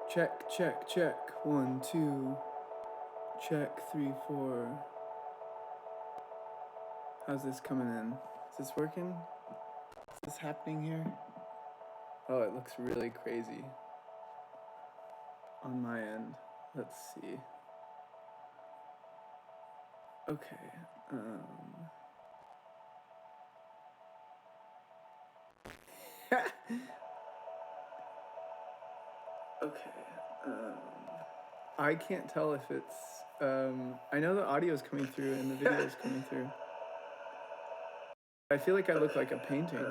Check, check, check. 1, 2. Check, 3, 4. How's this coming in? Is this working? Is this happening here? Oh, it looks really crazy on my end. Let's see. Okay. Okay. I can't tell if it's. I know the audio is coming through and the video is coming through. I feel like I look like a painting.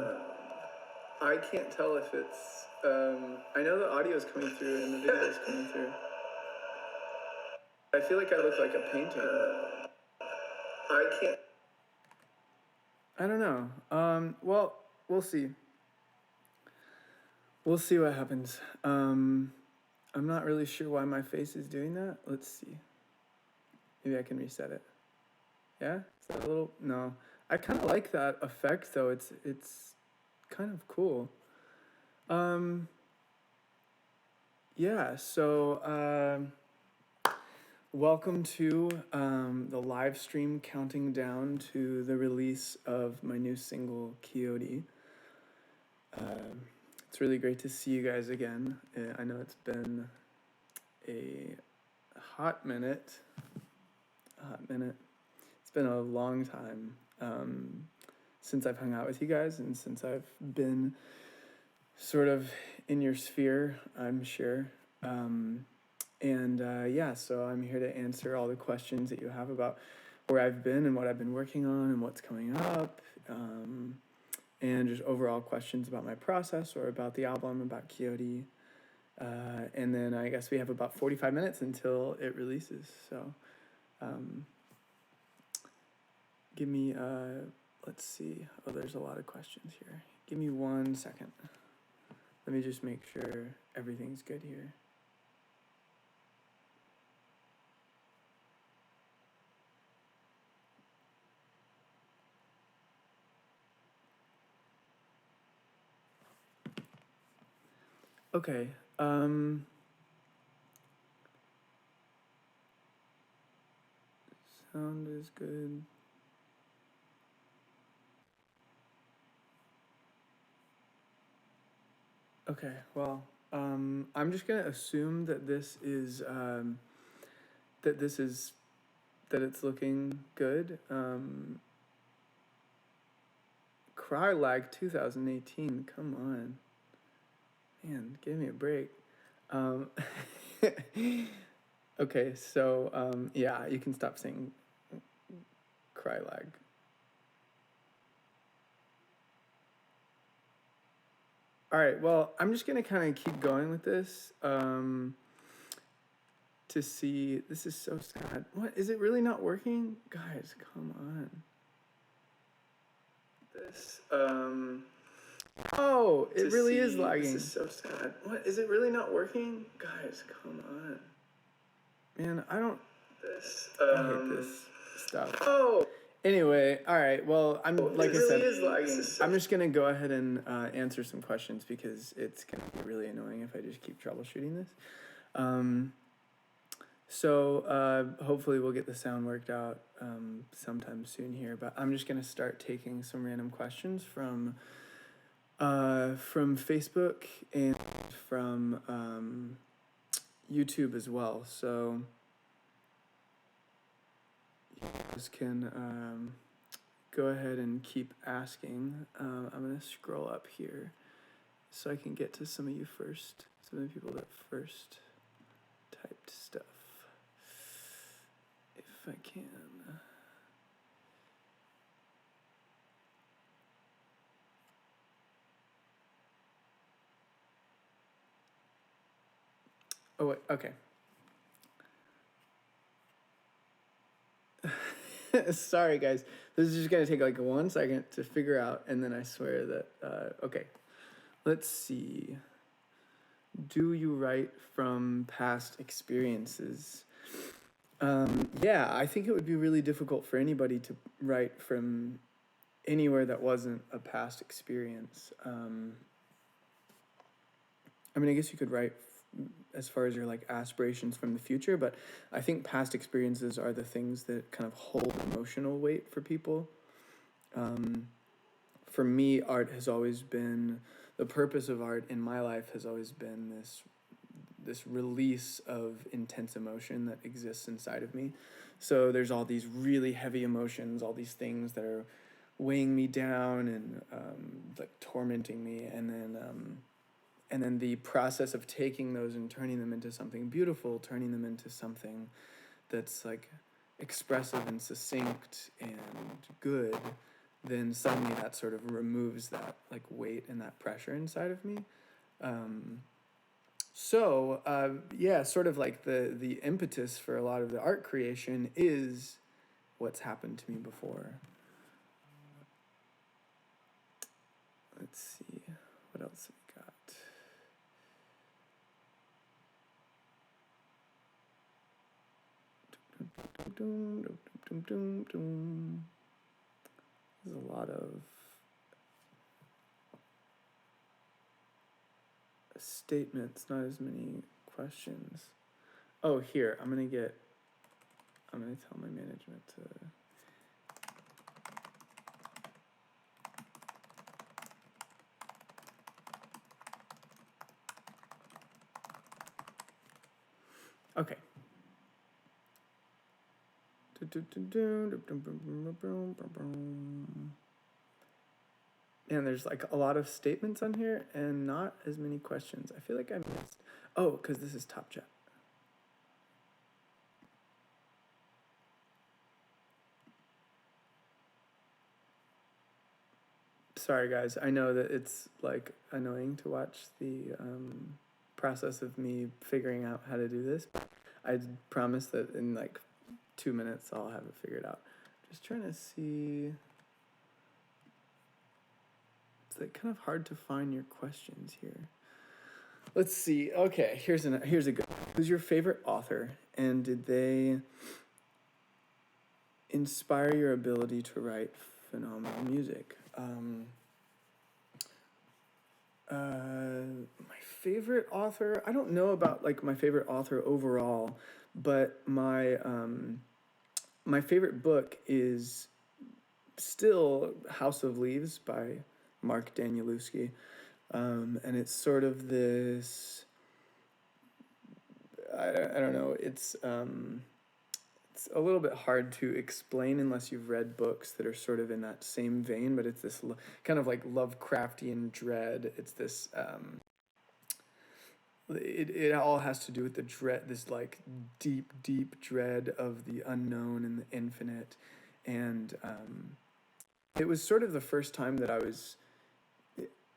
I can't tell if it's. I know the audio is coming through and the video is coming through. I feel like I look like a painting. I can't. I don't know. Well, we'll see. We'll see what happens. I'm not really sure why my face is doing that. Let's see. Maybe I can reset it. Yeah? Is that a little? No. I kind of like that effect though. It's kind of cool. Yeah, so welcome to the live stream counting down to the release of my new single, Quixote. It's really great to see you guys again. I know it's been a hot minute. It's been a long time since I've hung out with you guys and since I've been sort of in your sphere, I'm sure. Yeah, so I'm here to answer all the questions that you have about where I've been and what I've been working on and what's coming up, and just overall questions about my process or about the album, about Quixote. And then I guess we have about 45 minutes until it releases. So give me, let's see. Oh, there's a lot of questions here. Give me 1 second. Let me just make sure everything's good here. Okay. Sound is good. Okay, well, I'm just gonna assume that this is that it's looking good. Cry Lag 2018. Come on, man, give me a break. Okay, so yeah, you can stop saying Cry Lag. All right, well, I'm just gonna kind of keep going with this to see. This is so sad. What, is it really not working? Guys, come on. This, oh, it really is lagging. This is so sad. What, is it really not working? Guys, come on. Man, I don't, I hate this stuff. Oh! Anyway, all right, well, I'm, like I said, I'm just gonna go ahead and answer some questions because it's gonna be really annoying if I just keep troubleshooting this. So hopefully we'll get the sound worked out sometime soon here, but I'm just gonna start taking some random questions from Facebook and from YouTube as well. So you guys can go ahead and keep asking. I'm gonna scroll up here so I can get to some of you first, some of the people that first typed stuff, if I can. Oh wait, okay. Sorry guys, this is just gonna take like 1 second to figure out, and then I swear that okay, let's see. Do you write from past experiences? Yeah, I think it would be really difficult for anybody to write from anywhere that wasn't a past experience. I mean, I guess you could write as far as your like aspirations from the future, but I think past experiences are the things that kind of hold emotional weight for people. For me, art has always been, the purpose of art in my life has always been this release of intense emotion that exists inside of me. So there's all these really heavy emotions, all these things that are weighing me down and like tormenting me, and then the process of taking those and turning them into something beautiful, turning them into something that's like expressive and succinct and good, then suddenly that sort of removes that like weight and that pressure inside of me. Yeah, sort of like the impetus for a lot of the art creation is what's happened to me before. Let's see, what else have we got? There's a lot of statements, not as many questions. Oh, here, I'm gonna tell my management to. Okay. And there's like a lot of statements on here and not as many questions. I feel like I missed. Oh, because this is Top Chat. Sorry, guys. I know that it's like annoying to watch the process of me figuring out how to do this. I promise that in like 2 minutes I'll have it figured out. Just trying to see. It's like kind of hard to find your questions here. Let's see. Okay, here's a good. Who's your favorite author, and did they inspire your ability to write phenomenal music? My favorite author. I don't know about like my favorite author overall, but my favorite book is still House of Leaves by Mark Danielewski. And it's sort of this, I don't know, it's a little bit hard to explain unless you've read books that are sort of in that same vein, but it's this kind of like Lovecraftian dread. It's this, it all has to do with the dread, this like deep dread of the unknown and the infinite. And it was sort of the first time that I was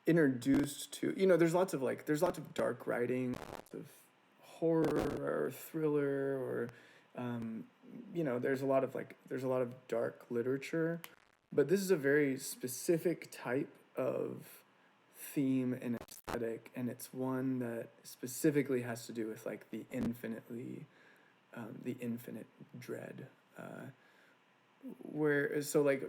introduced to, there's lots of dark writing, lots of horror or thriller, or there's a lot of dark literature, but this is a very specific type of theme and aesthetic, and it's one that specifically has to do with like the infinite dread, where so like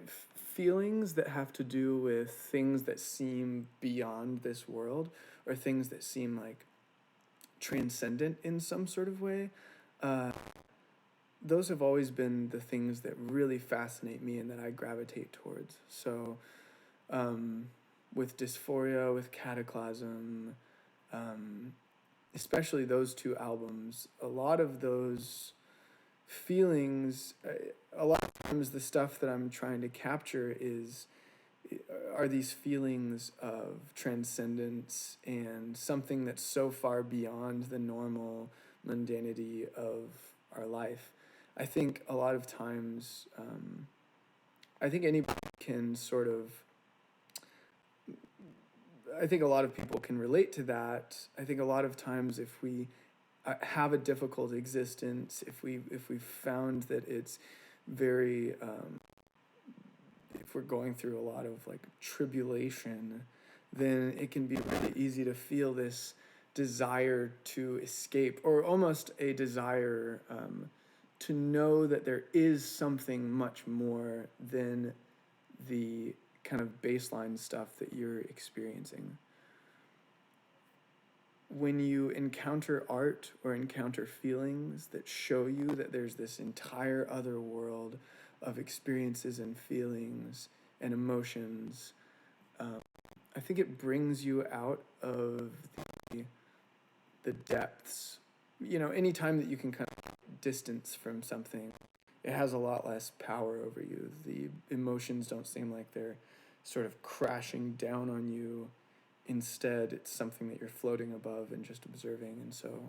feelings that have to do with things that seem beyond this world, or things that seem like transcendent in some sort of way. Those have always been the things that really fascinate me and that I gravitate towards. So with Dysphoria, with Cataclysm, especially those two albums, a lot of those feelings, a lot of times the stuff that I'm trying to capture are these feelings of transcendence and something that's so far beyond the normal mundanity of our life. I think a lot of times, I think anybody can sort of, I think a lot of people can relate to that. I think a lot of times if we have a difficult existence, if we've found that it's very, if we're going through a lot of like tribulation, then it can be really easy to feel this desire to escape, or almost a desire to know that there is something much more than the kind of baseline stuff that you're experiencing. when you encounter art or encounter feelings that show you that there's this entire other world of experiences and feelings and emotions, I think it brings you out of the depths. You know, anytime that you can kind of distance from something, it has a lot less power over you. The emotions don't seem like they're sort of crashing down on you. Instead, it's something that you're floating above and just observing. And so,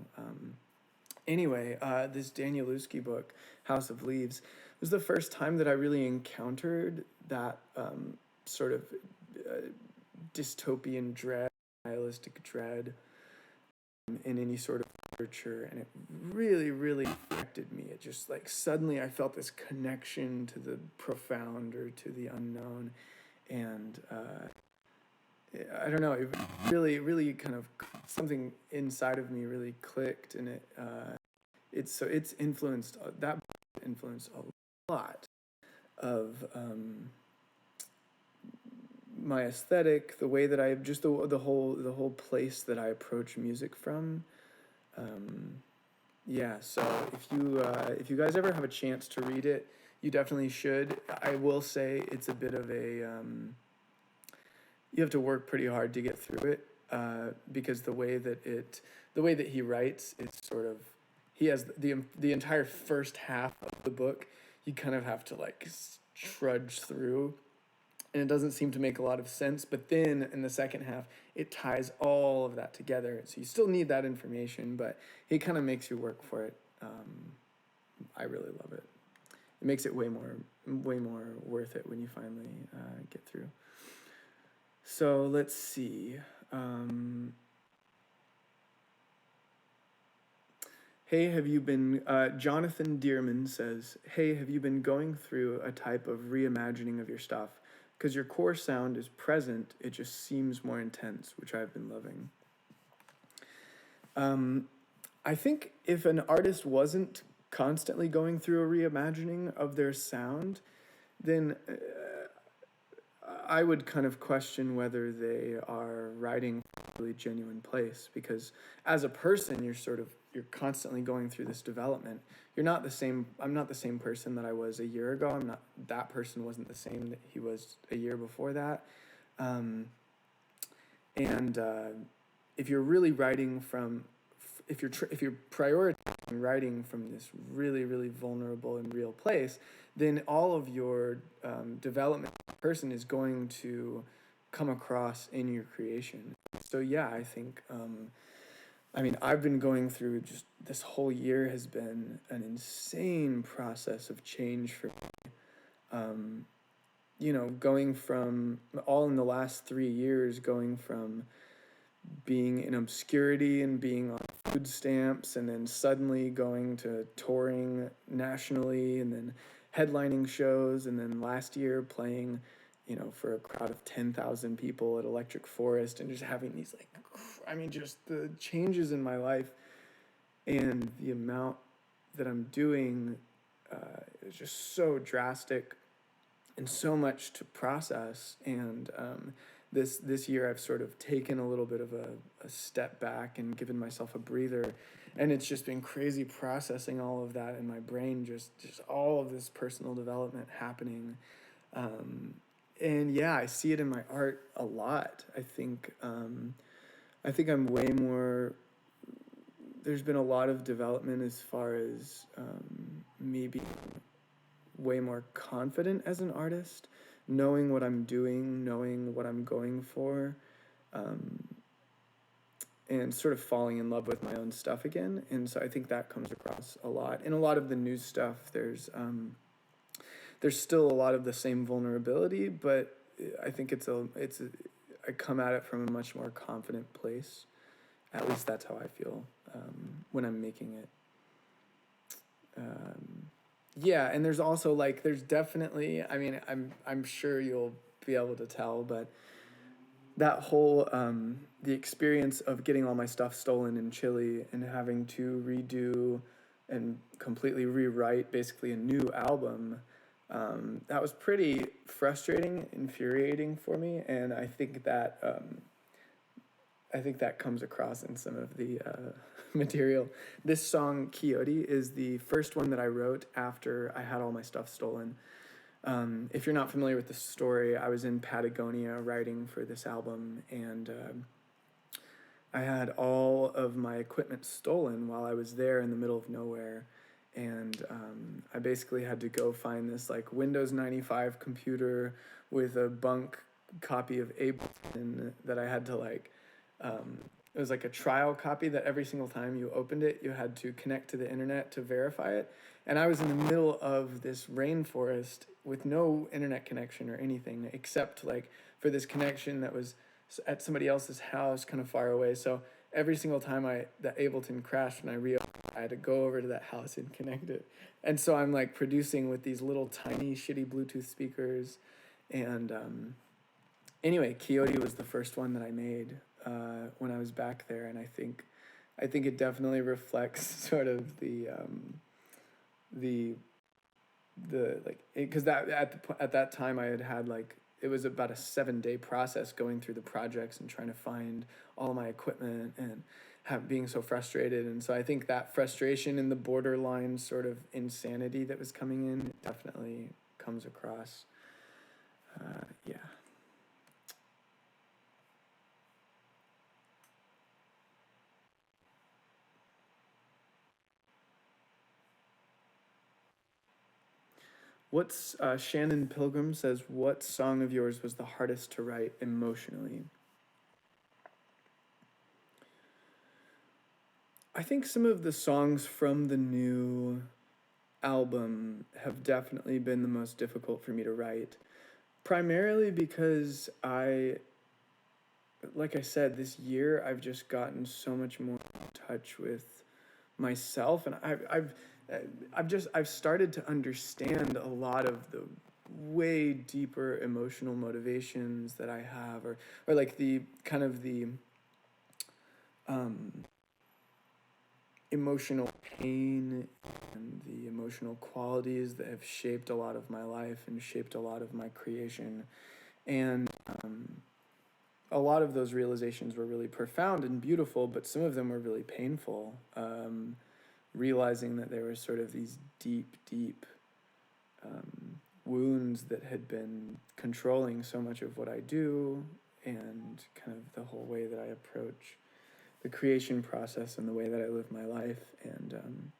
anyway, this Danielewski book, House of Leaves, was the first time that I really encountered that sort of dystopian dread, nihilistic dread in any sort of literature, and it really, really affected me. It just like suddenly I felt this connection to the profound or to the unknown, and I don't know, it really, really kind of something inside of me really clicked, and it's influenced that influenced a lot of my aesthetic, the way that I just the whole place that I approach music from. Yeah, so if you guys ever have a chance to read it, you definitely should. I will say it's a bit of a you have to work pretty hard to get through it, because the way that he writes, it's sort of, he has the entire first half of the book you kind of have to like trudge through, and it doesn't seem to make a lot of sense, but then in the second half it ties all of that together, so you still need that information, but it kind of makes you work for it. I really love it. It makes it way more worth it when you finally get through. So let's see. Hey, have you been, Jonathan Dearman says, hey, have you been going through a type of reimagining of your stuff? Because your core sound is present, it just seems more intense, which I've been loving. I think if an artist wasn't constantly going through a reimagining of their sound, then I would kind of question whether they are writing from a really genuine place, because as a person, you're constantly going through this development. You're not the same. I'm not the same person that I was a year ago. That person wasn't the same that he was a year before that. And if you're really writing from, if you're prioritizing writing from this really, really vulnerable and real place, then all of your development as a person is going to come across in your creation. So yeah, I think, I've been going through, just this whole year has been an insane process of change for me. Going from, all in the last 3 years, going from being in obscurity and being on food stamps, and then suddenly going to touring nationally, and then headlining shows, and then last year playing, for a crowd of 10,000 people at Electric Forest, and just having these just the changes in my life and the amount that I'm doing is just so drastic and so much to process. And this year I've sort of taken a little bit of a step back and given myself a breather, and it's just been crazy processing all of that in my brain, just all of this personal development happening. And yeah, I see it in my art a lot. I think I'm way more, there's been a lot of development as far as me being way more confident as an artist, knowing what I'm doing, knowing what I'm going for, and sort of falling in love with my own stuff again. And so I think that comes across a lot. In a lot of the new stuff, there's still a lot of the same vulnerability, but I think I come at it from a much more confident place. At least that's how I feel when I'm making it. Yeah, and there's also there's definitely, I'm sure you'll be able to tell, but that whole the experience of getting all my stuff stolen in Chile and having to redo and completely rewrite basically a new album, that was pretty frustrating, infuriating for me, and I think that I think that comes across in some of the material. This song, Quixote, is the first one that I wrote after I had all my stuff stolen. If you're not familiar with the story, I was in Patagonia writing for this album, and I had all of my equipment stolen while I was there in the middle of nowhere. And I basically had to go find this like Windows 95 computer with a bunk copy of Ableton that I had to like, it was like a trial copy that every single time you opened it, you had to connect to the internet to verify it. And I was in the middle of this rainforest with no internet connection or anything except like for this connection that was at somebody else's house kind of far away. So every single time that Ableton crashed and I reopened, I had to go over to that house and connect it. And so I'm like producing with these little tiny shitty Bluetooth speakers. And anyway, Quixote was the first one that I made when I was back there, and I think it definitely reflects sort of the like, because that at that time I had like, it was about a 7-day process going through the projects and trying to find all my equipment and being so frustrated. And so I think that frustration and the borderline sort of insanity that was coming in definitely comes across. Yeah. What's Shannon Pilgrim says, what song of yours was the hardest to write emotionally? I think some of the songs from the new album have definitely been the most difficult for me to write. Primarily because like I said, this year I've just gotten so much more in touch with myself, and I've started to understand a lot of the way deeper emotional motivations that I have, or like the kind of the emotional pain and the emotional qualities that have shaped a lot of my life and shaped a lot of my creation. And a lot of those realizations were really profound and beautiful, but some of them were really painful. Realizing that there were sort of these deep, deep wounds that had been controlling so much of what I do and kind of the whole way that I approach the creation process and the way that I live my life. And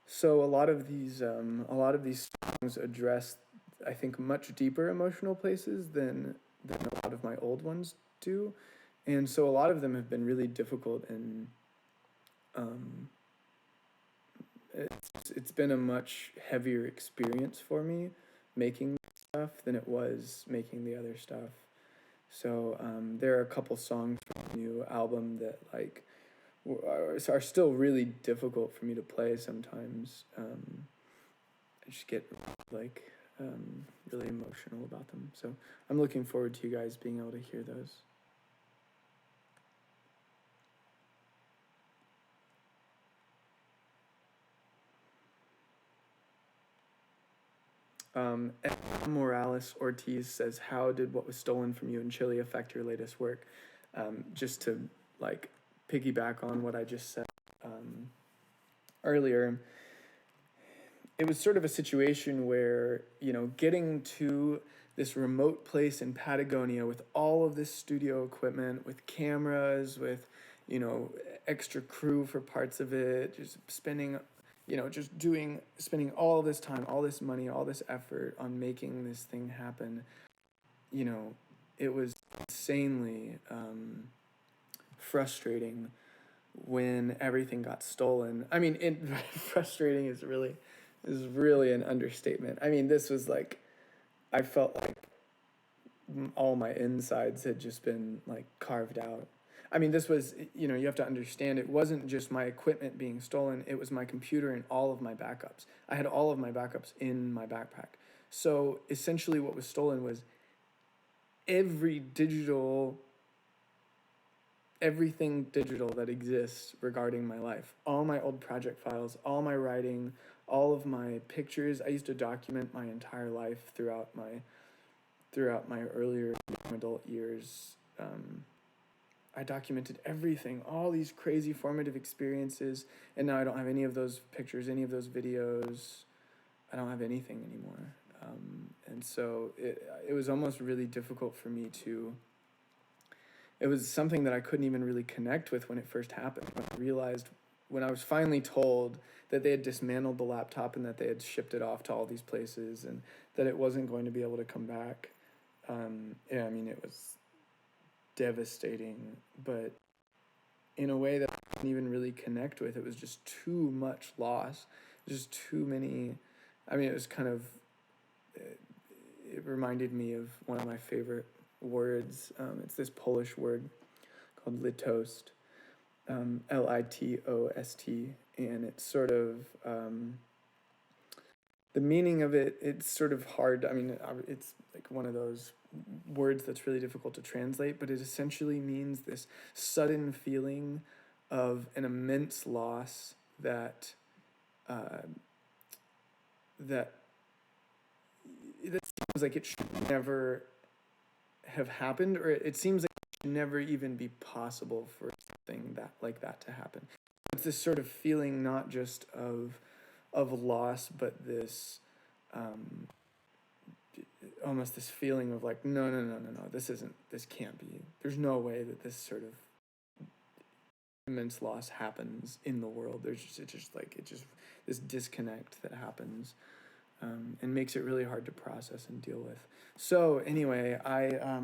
so a lot of these songs address, I think, much deeper emotional places than a lot of my old ones do. And so a lot of them have been really difficult, and it's been a much heavier experience for me making stuff than it was making the other stuff. So there are a couple songs from the new album that like are still really difficult for me to play sometimes. I just get like really emotional about them. So I'm looking forward to you guys being able to hear those. Morales Ortiz says, how did what was stolen from you in Chile affect your latest work? Just to like piggyback on what I just said earlier, it was sort of a situation where, you know, getting to this remote place in Patagonia with all of this studio equipment, with cameras, with, you know, extra crew for parts of it, just spending all this time, all this money, all this effort on making this thing happen. You know, it was insanely frustrating when everything got stolen. I mean, frustrating is really an understatement. I mean, this was like, I felt like all my insides had just been like carved out. I mean, this was, you know, you have to understand, it wasn't just my equipment being stolen, it was my computer and all of my backups. I had all of my backups in my backpack. So essentially what was stolen was everything digital that exists regarding my life. All my old project files, all my writing, all of my pictures. I used to document my entire life throughout my earlier young adult years. I documented everything, all these crazy formative experiences, and now I don't have any of those pictures, any of those videos. I don't have anything anymore. And so it was almost really difficult for me to, it was something that I couldn't even really connect with when it first happened. When I realized, when I was finally told that they had dismantled the laptop and that they had shipped it off to all these places and that it wasn't going to be able to come back, yeah, I mean, it was devastating, but in a way that I didn't even really connect with. It was just too much loss, just too many. I mean, it was kind of, it reminded me of one of my favorite words. It's this Polish word called litost, Litost, and it's sort of, the meaning of it, it's sort of hard. I mean, it's like one of those words that's really difficult to translate, but it essentially means this sudden feeling of an immense loss that that seems like it should never have happened, or it seems like it should never even be possible for something that like that to happen. It's this sort of feeling not just of loss, but this almost this feeling of like, no, this can't be, there's no way that this sort of immense loss happens in the world. There's just this disconnect that happens, and makes it really hard to process and deal with. So anyway, I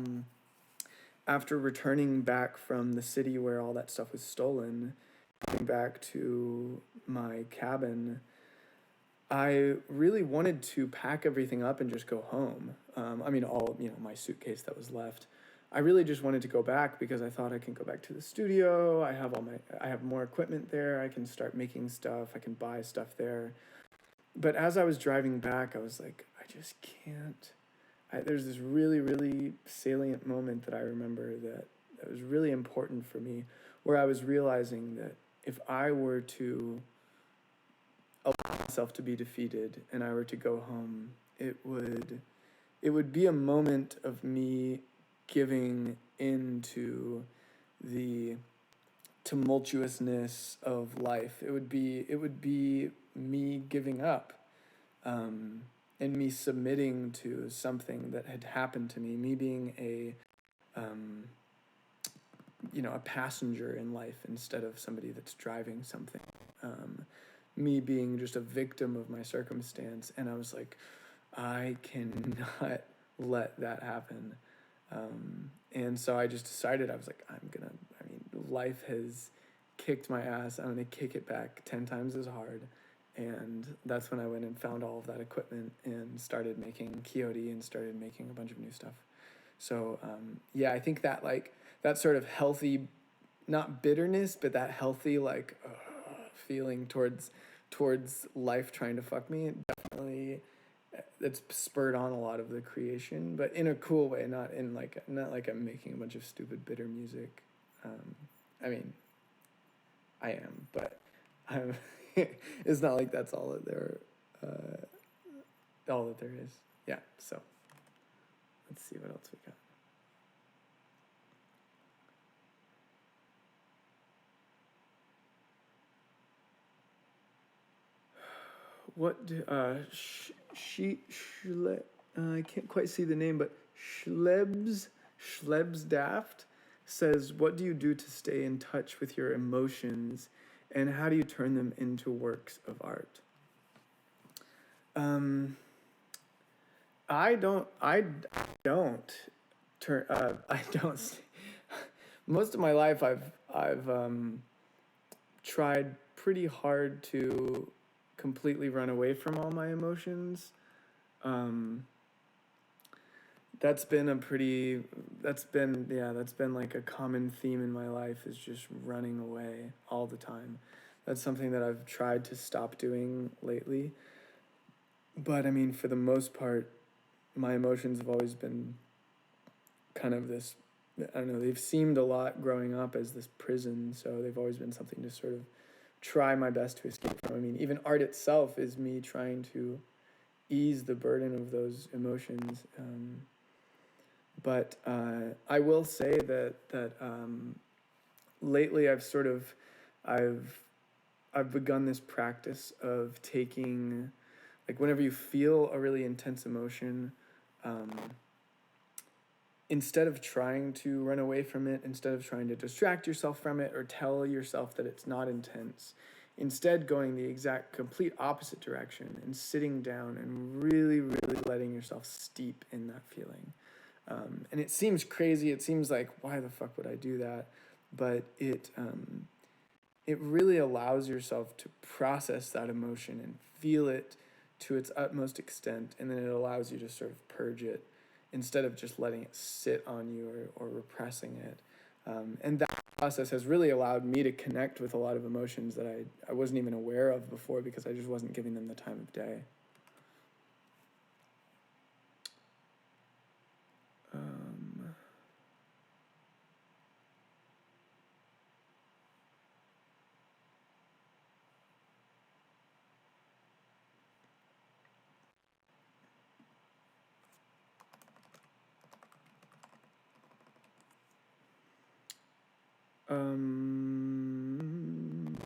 after returning back from the city where all that stuff was stolen, going back to my cabin, I really wanted to pack everything up and just go home. I mean, all, my suitcase that was left. I really just wanted to go back because I thought I can go back to the studio. I have more equipment there. I can start making stuff. I can buy stuff there. But as I was driving back, I was like, I just can't. There's this really, really salient moment that I remember that was really important for me, where I was realizing that if I were to allow myself to be defeated and I were to go home, it would be a moment of me giving into the tumultuousness of life. It would be me giving up, and me submitting to something that had happened to me being a passenger in life instead of somebody that's driving something, me being just a victim of my circumstance. And I was like, I cannot let that happen. And so I just decided, I was like, life has kicked my ass. I'm going to kick it back 10 times as hard. And that's when I went and found all of that equipment and started making Quixote and started making a bunch of new stuff. So, I think that that sort of healthy, not bitterness, but that healthy feeling towards life trying to fuck me, definitely that's spurred on a lot of the creation, but in a cool way, not like I'm making a bunch of stupid bitter music. I mean, I am, but I'm it's not like that's all that there is. Yeah, so let's see what else we got. What do, I can't quite see the name, but Schlebsdaft says, what do you do to stay in touch with your emotions, and how do you turn them into works of art? I don't most of my life I've tried pretty hard to completely run away from all my emotions. That's been like a common theme in my life, is just running away all the time. That's something that I've tried to stop doing lately. But I mean, for the most part, my emotions have always been kind of this, I don't know, they've seemed a lot growing up as this prison, so they've always been something to sort of try my best to escape from. I mean, even art itself is me trying to ease the burden of those emotions. But I will say that lately I've I've begun this practice of taking, like, whenever you feel a really intense emotion, um, instead of trying to run away from it, instead of trying to distract yourself from it or tell yourself that it's not intense, instead going the exact complete opposite direction and sitting down and really, really letting yourself steep in that feeling. And it seems crazy. It seems like, why the fuck would I do that? But it really allows yourself to process that emotion and feel it to its utmost extent, and then it allows you to sort of purge it instead of just letting it sit on you or repressing it. And that process has really allowed me to connect with a lot of emotions that I wasn't even aware of before because I just wasn't giving them the time of day. Um,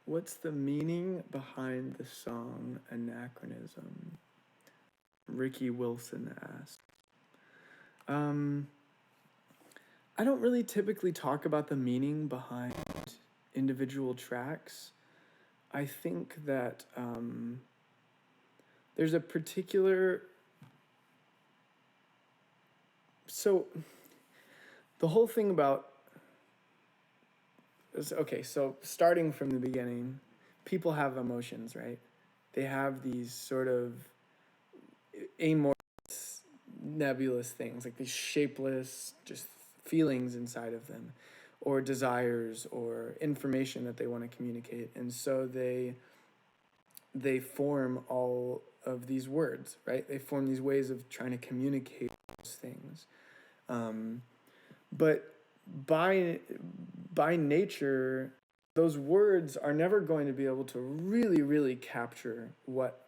what's the meaning behind the song Anachronism? Ricky Wilson asked. I don't really typically talk about the meaning behind individual tracks. I think that there's a particular. So, the whole thing about. Okay, so starting from the beginning, people have emotions, right? They have these sort of amorphous, nebulous things, like these shapeless, just feelings inside of them, or desires, or information that they want to communicate, and so they form all of these words, right? They form these ways of trying to communicate those things, but by nature, those words are never going to be able to really, really capture what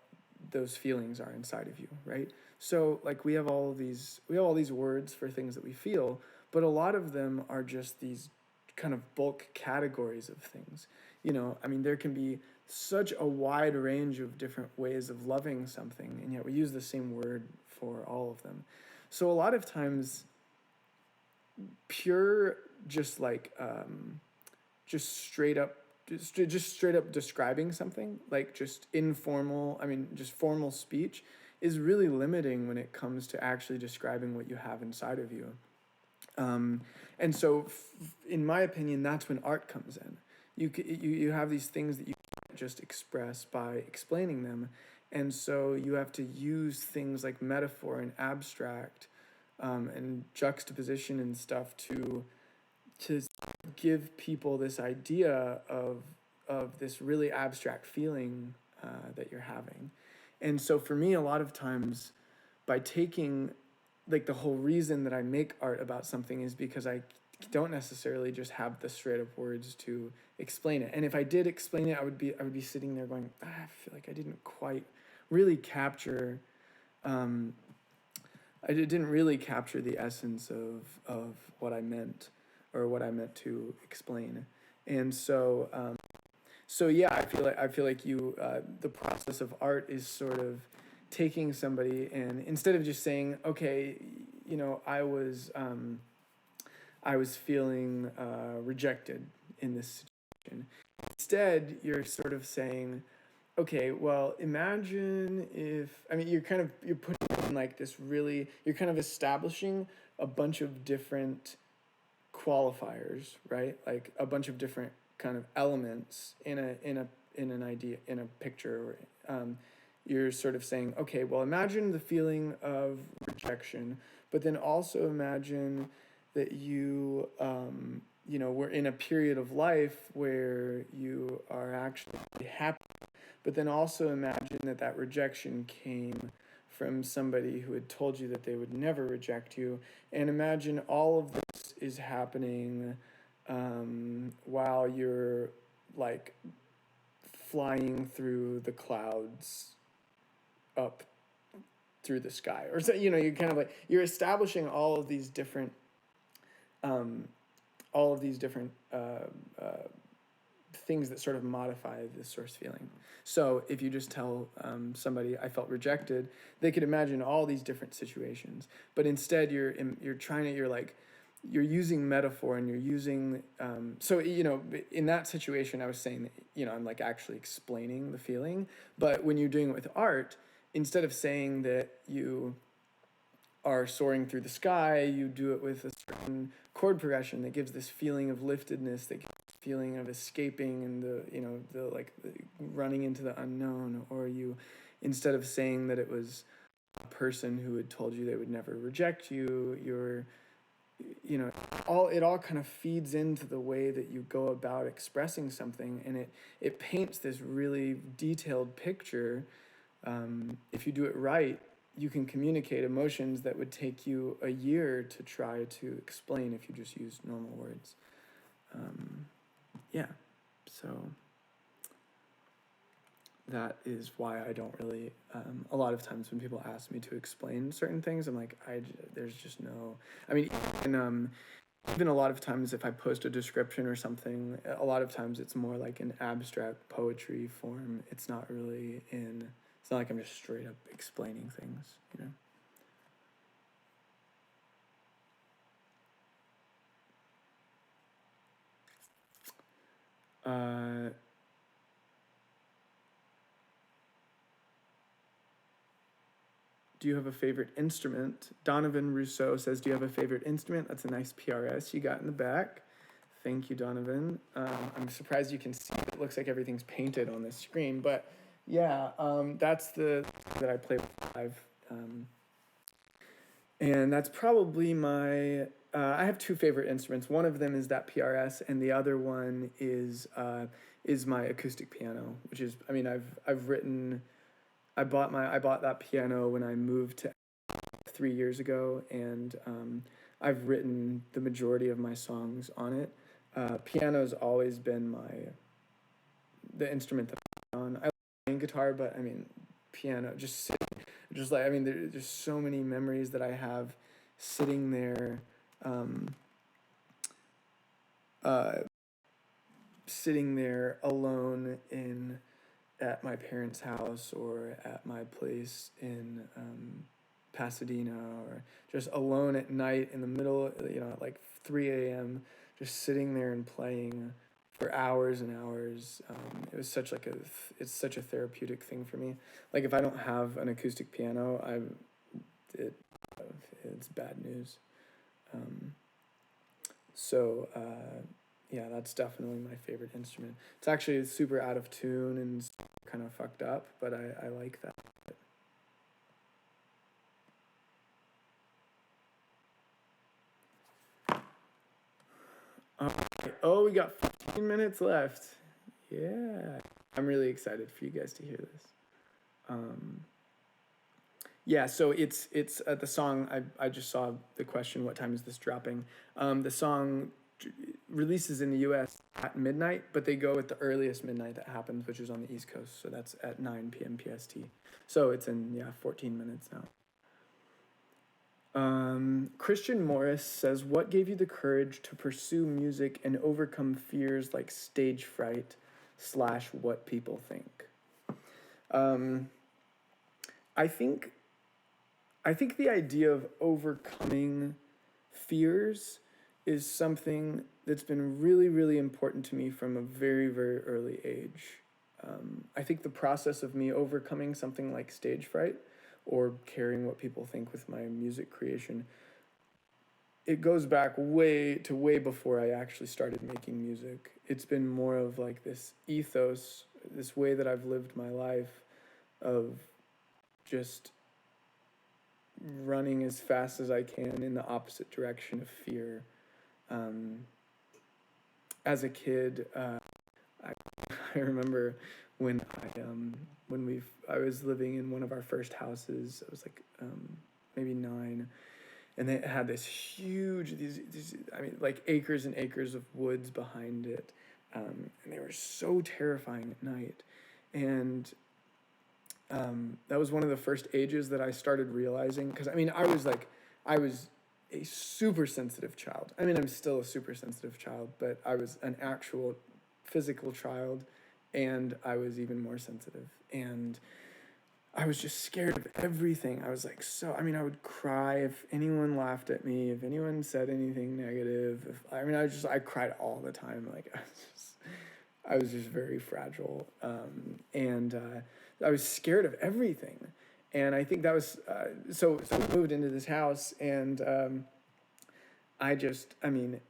those feelings are inside of you, right? So, like, we have all these words for things that we feel, but a lot of them are just these kind of bulk categories of things. I mean, there can be such a wide range of different ways of loving something, and yet we use the same word for all of them. So a lot of times, pure, just like just straight up just straight up describing something, like just informal, I mean, just formal speech, is really limiting when it comes to actually describing what you have inside of you. And so, in my opinion, that's when art comes in. You have these things that you can't just express by explaining them, and so you have to use things like metaphor and abstract, and juxtaposition and stuff to give people this idea of this really abstract feeling that you're having. And so for me, a lot of times, by taking, like, the whole reason that I make art about something is because I don't necessarily just have the straight up words to explain it. And if I did explain it, I would be sitting there going, I feel like I didn't quite really capture. I didn't really capture the essence of what I meant, or what I meant to explain. And so yeah, I feel like the process of art is sort of taking somebody, and instead of just saying, okay, I was feeling rejected in this situation. Instead, you're sort of saying, okay, well, imagine if, I mean, you're putting in like this really, you're kind of establishing a bunch of different qualifiers, right? Like a bunch of different kind of elements in an idea, in a picture. You're sort of saying, okay, well, imagine the feeling of rejection, but then also imagine that we're in a period of life where you are actually happy, but then also imagine that rejection came from somebody who had told you that they would never reject you, and imagine all of this is happening while you're, like, flying through the clouds up through the sky, or so, you're kind of like, you're establishing all of these different things that sort of modify the source feeling. So if you just tell somebody I felt rejected, they could imagine all these different situations. But instead, you're using metaphor, and you're using so in that situation, I was saying that I'm like actually explaining the feeling. But when you're doing it with art, instead of saying that you are soaring through the sky, you do it with a certain chord progression that gives this feeling of liftedness, that gives this feeling of escaping and the running into the unknown. Or you, instead of saying that it was a person who had told you they would never reject you, it all kind of feeds into the way that you go about expressing something, and it paints this really detailed picture. If you do it right, you can communicate emotions that would take you a year to try to explain if you just used normal words. So that is why I don't really, a lot of times when people ask me to explain certain things, I'm like, there's just no, I mean, even a lot of times if I post a description or something, a lot of times it's more like an abstract poetry form. It's not like I'm just straight up explaining things, Do you have a favorite instrument? Donovan Rousseau says, do you have a favorite instrument? That's a nice PRS you got in the back. Thank you, Donovan. I'm surprised you can see it. It looks like everything's painted on this screen, but yeah, that's that I play live. And that's probably I have two favorite instruments. One of them is that PRS, and the other one is my acoustic piano, which is, I bought that piano when I moved to 3 years ago, and I've written the majority of my songs on it. Piano's always been the instrument that I'm on. I like playing guitar, but piano, just there's so many memories that I have sitting there, alone at my parents' house, or at my place in Pasadena, or just alone at night in the middle, at like 3 a.m., just sitting there and playing for hours and hours. It's such a therapeutic thing for me. Like, if I don't have an acoustic piano, it's bad news. Yeah, that's definitely my favorite instrument. It's actually super out of tune and kind of fucked up, but I like that. Oh, we got 15 minutes left. Yeah. I'm really excited for you guys to hear this. Yeah, so it's the song, I just saw the question, what time is this dropping? The song releases in the US at midnight, but they go with the earliest midnight that happens, which is on the East Coast, so that's at 9 p.m. PST. So it's in 14 minutes now. Christian Morris says, what gave you the courage to pursue music and overcome fears like stage fright / what people think? I think the idea of overcoming fears is something that's been really, really important to me from a very, very early age. I think the process of me overcoming something like stage fright, or caring what people think with my music creation, it goes back way before I actually started making music. It's been more of like this ethos, this way that I've lived my life, of just running as fast as I can in the opposite direction of fear. As a kid, I remember when I was living in one of our first houses. I was like maybe 9, and they had this huge like acres and acres of woods behind it, and they were so terrifying at night. And that was one of the first ages that I started realizing, because I mean, I was a super sensitive child. I mean, I'm still a super sensitive child, but I was an actual physical child, and I was even more sensitive. And I was just scared of everything. I was like, I mean, I would cry if anyone laughed at me, if anyone said anything negative. I cried all the time. Like, I was just very fragile. And I was scared of everything. And I think that was, so we moved into this house, and I mean,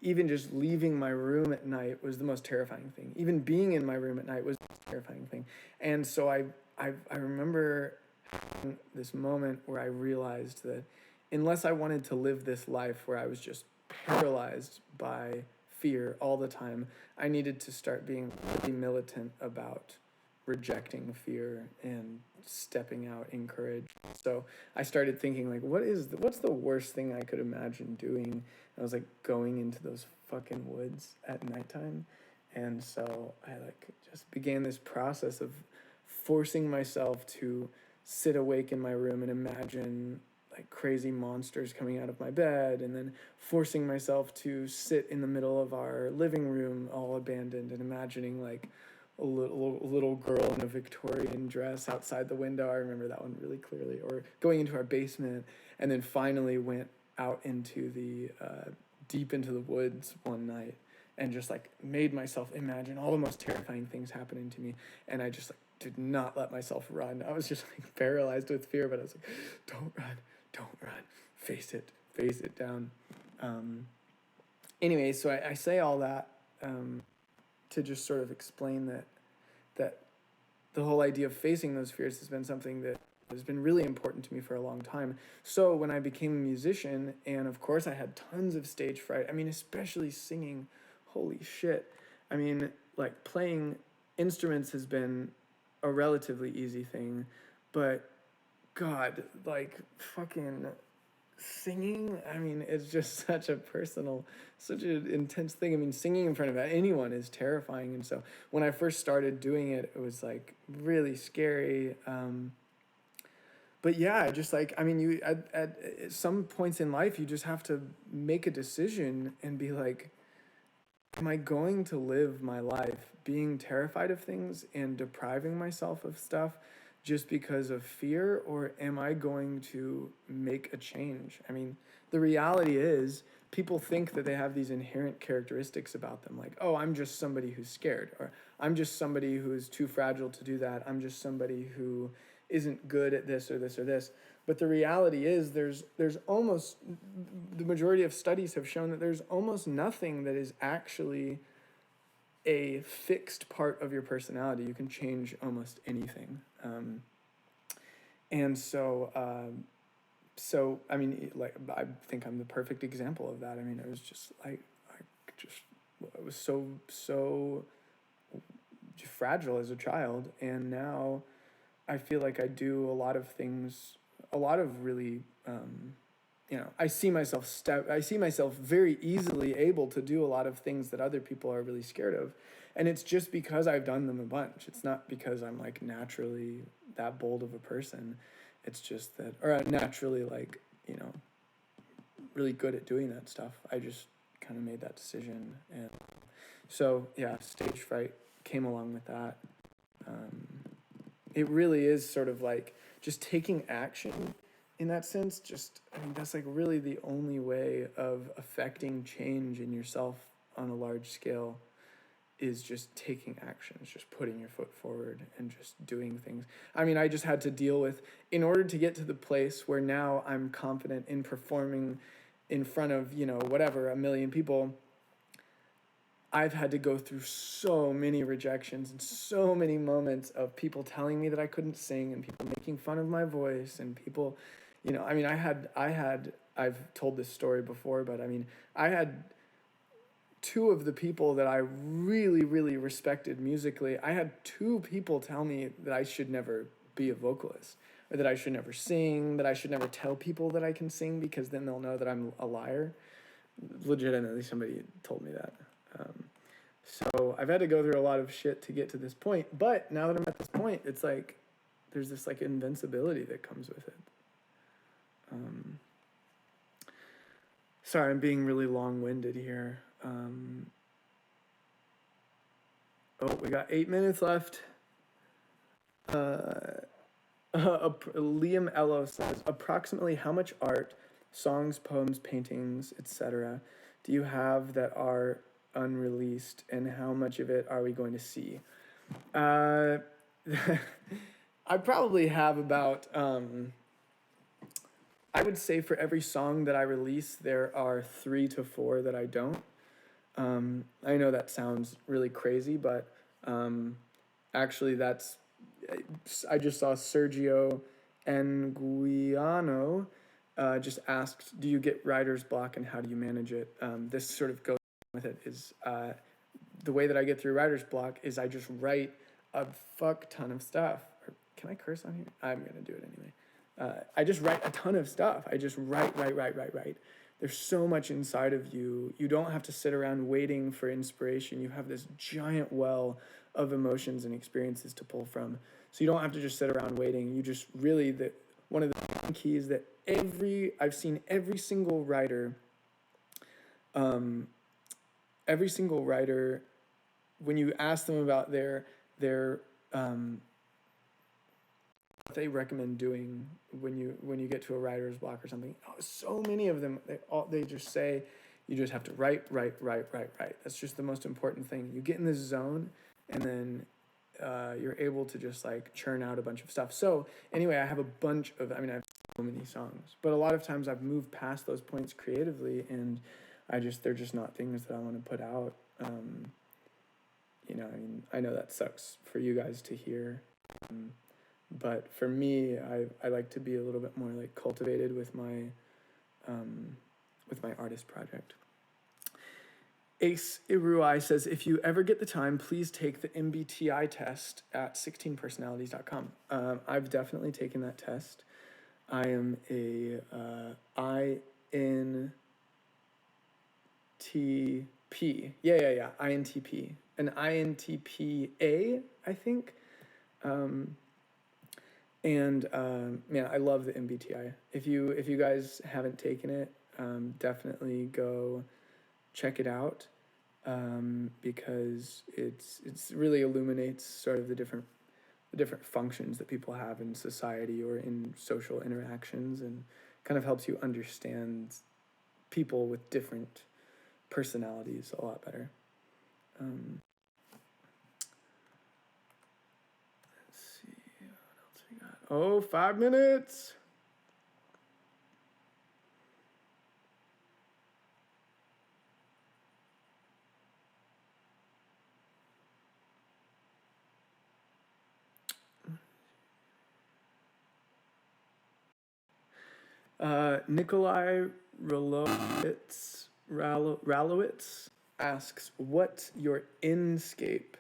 even just leaving my room at night was the most terrifying thing. Even being in my room at night was the most terrifying thing. And so I remember this moment where I realized that unless I wanted to live this life where I was just paralyzed by fear all the time, I needed to start being really militant about rejecting fear and stepping out in courage. So I started thinking, like, what's the worst thing I could imagine doing? I was like going into those fucking woods at nighttime. And so I like just began this process of forcing myself to sit awake in my room and imagine like crazy monsters coming out of my bed, and then forcing myself to sit in the middle of our living room all abandoned and imagining like a little girl in a Victorian dress outside the window. I remember that one really clearly. Or going into our basement, and then finally went out into the deep into the woods one night and just like made myself imagine all the most terrifying things happening to me, and I just like did not let myself run. I was just like paralyzed with fear, but I was like, don't run, face it down. Anyway, so I say all that to just sort of explain that the whole idea of facing those fears has been something that has been really important to me for a long time. So when I became a musician, and of course I had tons of stage fright, I mean, especially singing, holy shit. I mean, like playing instruments has been a relatively easy thing, but God, like fucking singing, I mean, it's just such an intense thing. I mean, singing in front of anyone is terrifying. And so when I first started doing it, it was like really scary. But yeah, just like, I mean, you at some points in life, you just have to make a decision and be like, am I going to live my life being terrified of things and depriving myself of stuff just because of fear, or am I going to make a change? I mean, the reality is people think that they have these inherent characteristics about them, like, oh, I'm just somebody who's scared, or I'm just somebody who is too fragile to do that. I'm just somebody who isn't good at this or this or this. But the reality is there's almost, the majority of studies have shown that there's almost nothing that is actually a fixed part of your personality. You can change almost anything. And so I mean, like, I think I'm the perfect example of that. I mean, it was just like, I was so fragile as a child, and now I feel like I do a lot of things, a lot of really, I see myself very easily able to do a lot of things that other people are really scared of. And it's just because I've done them a bunch. It's not because I'm like naturally that bold of a person. It's just that, or I'm naturally like, really good at doing that stuff. I just kind of made that decision. And so, yeah, stage fright came along with that. It really is sort of like just taking action in that sense. I mean, that's like really the only way of affecting change in yourself on a large scale, is just taking action. It's just putting your foot forward and just doing things. I mean, I just had to deal with, in order to get to the place where now I'm confident in performing in front of, whatever, 1 million people, I've had to go through so many rejections and so many moments of people telling me that I couldn't sing, and people making fun of my voice, and people, I mean, I've told this story before, but I mean, I had two of the people that I really, really respected musically. I had two people tell me that I should never be a vocalist, or that I should never sing, that I should never tell people that I can sing, because then they'll know that I'm a liar. Legitimately, somebody told me that. So I've had to go through a lot of shit to get to this point. But now that I'm at this point, it's like, there's this like invincibility that comes with it. Sorry, I'm being really long-winded here. We got 8 minutes left. Liam Ello says, approximately how much art, songs, poems, paintings, etc., do you have that are unreleased, and how much of it are we going to see? I probably have about, I would say for every song that I release, there are 3 to 4 that I don't. I know that sounds really crazy, but actually I just saw Sergio Anguiano just asked, do you get writer's block and how do you manage it? This sort of goes with it, is the way that I get through writer's block is I just write a fuck ton of stuff. Can I curse on here? I'm going to do it anyway. I just write a ton of stuff. I just write. There's so much inside of you. You don't have to sit around waiting for inspiration. You have this giant well of emotions and experiences to pull from. So you don't have to just sit around waiting. You just really, one of the keys that I've seen every single writer, when you ask them about their what they recommend doing when you get to a writer's block or something, so many of them, they just say, you just have to write. That's just the most important thing. You get in this zone, and then you're able to just like churn out a bunch of stuff. So anyway, I have I have so many songs, but a lot of times I've moved past those points creatively, and they're just not things that I want to put out. I know that sucks for you guys to hear. But for me, I like to be a little bit more like cultivated with my artist project. Ace Iruai says, if you ever get the time, please take the MBTI test at 16personalities.com. I've definitely taken that test. I am a INTP. Yeah. INTP. An INTPA, I think. Man, I love the MBTI. If you guys haven't taken it, definitely go check it out, because it's really illuminates sort of the different functions that people have in society or in social interactions, and kind of helps you understand people with different personalities a lot better. Let's see, what else we got? Oh, 5 minutes. Nikolai Ralowitz asks, what's your inscape?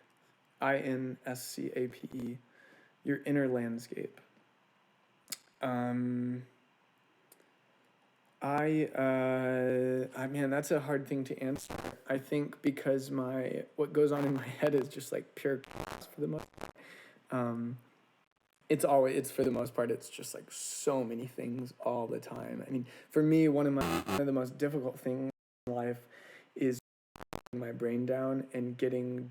INSCAPE, your inner landscape. Man, that's a hard thing to answer. I think because what goes on in my head is just like pure for the most part. It's for the most part, it's just like so many things all the time. I mean, for me, one of the most difficult things in life is getting my brain down and getting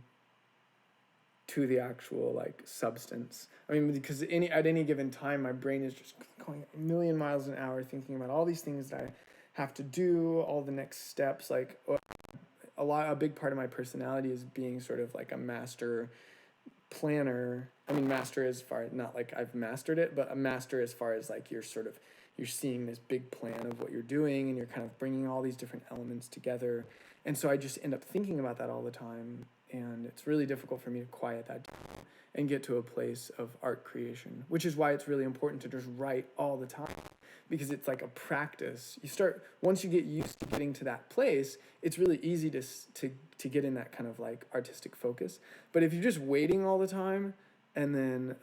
to the actual like substance. I mean, because at any given time, my brain is just going a million miles an hour, thinking about all these things that I have to do, all the next steps. Like a big part of my personality is being sort of like a master planner. I mean, master as far, not like I've mastered it, but a master as far as like you're seeing this big plan of what you're doing, and you're kind of bringing all these different elements together. And so I just end up thinking about that all the time, and it's really difficult for me to quiet that down and get to a place of art creation, which is why it's really important to just write all the time, because it's like a practice. Once you get used to getting to that place, it's really easy to get in that kind of like artistic focus. But if you're just waiting all the time, and then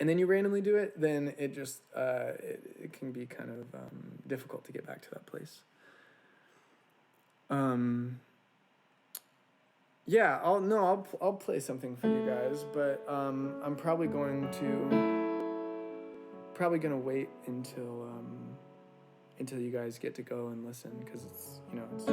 you randomly do it, then it just it can be kind of difficult to get back to that place. Yeah, I'll play something for you guys, but I'm probably gonna wait until you guys get to go and listen, because it's, you know, it's.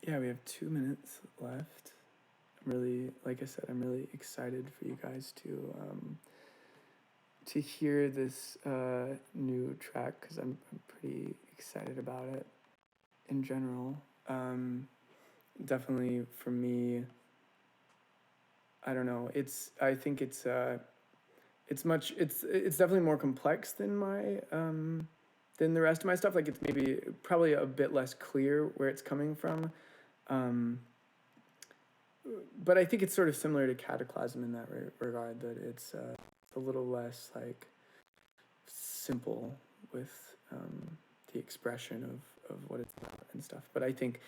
Yeah, we have 2 minutes left. Like I said, I'm really excited for you guys to hear this new track, because I'm pretty excited about it in general. Definitely for me, I don't know. I think it's definitely more complex than than the rest of my stuff. Like, it's probably a bit less clear where it's coming from. But I think it's sort of similar to Cataclysm in that regard, that it's a little less like simple with the expression of what it's about and stuff. But I think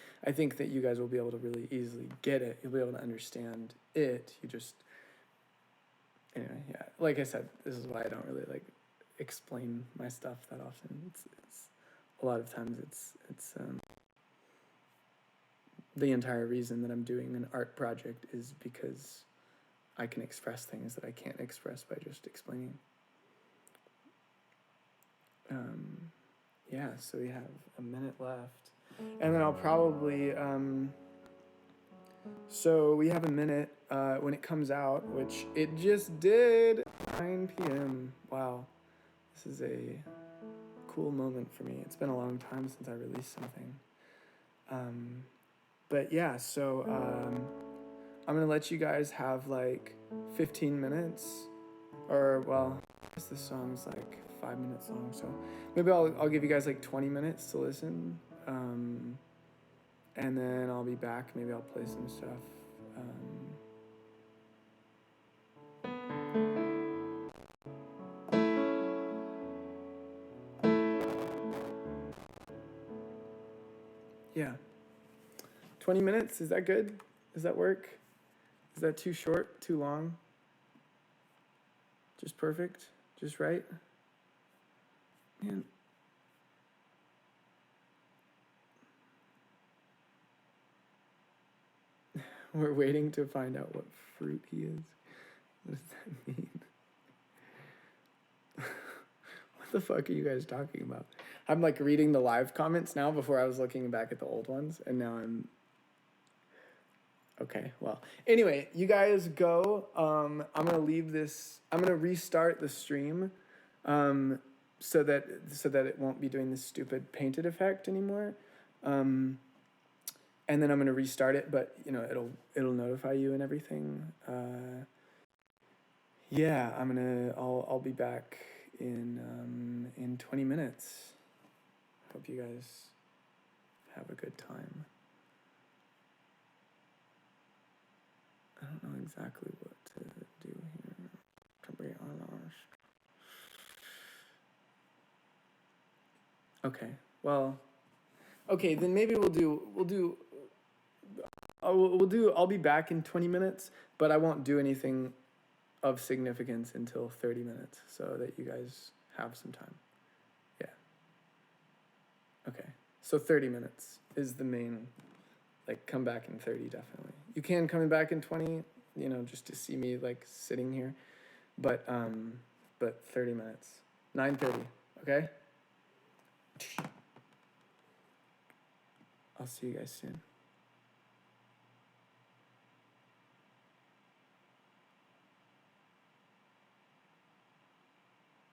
that you guys will be able to really easily get it. You'll be able to understand it. You just, anyway, yeah. Like I said, this is why I don't really like explain my stuff that often. It's a lot of times it's the entire reason that I'm doing an art project is because I can express things that I can't express by just explaining. Yeah, so we have a minute left. And then I'll probably, so we have a minute when it comes out, which it just did, 9 p.m. Wow, this is a cool moment for me. It's been a long time since I released something. But yeah, so I'm gonna let you guys have like 15 minutes, or well, I guess this song's like 5 minutes long, so maybe I'll give you guys like 20 minutes to listen, and then I'll be back. Maybe I'll play some stuff. Yeah, 20 minutes, is that good? Does that work? Is that too short, too long? Just perfect? Just right? Man. We're waiting to find out what fruit he is. What does that mean? What the fuck are you guys talking about? I'm like reading the live comments now before I was looking back at the old ones, and now I'm... Okay, well, anyway, you guys go. I'm gonna leave this. I'm gonna restart the stream, so that it won't be doing this stupid painted effect anymore. And then I'm gonna restart it, but you know it'll notify you and everything. Yeah, I'll be back in 20 minutes. Hope you guys have a good time. I don't know exactly what to do here, to be honest. Okay, well, okay, then maybe I'll be back in 20 minutes, but I won't do anything of significance until 30 minutes, so that you guys have some time. Yeah. Okay, so 30 minutes is the main, like, come back in 30, definitely. You can come back in 20, you know, just to see me, like, sitting here, but 30 minutes. 9:30, okay? I'll see you guys soon.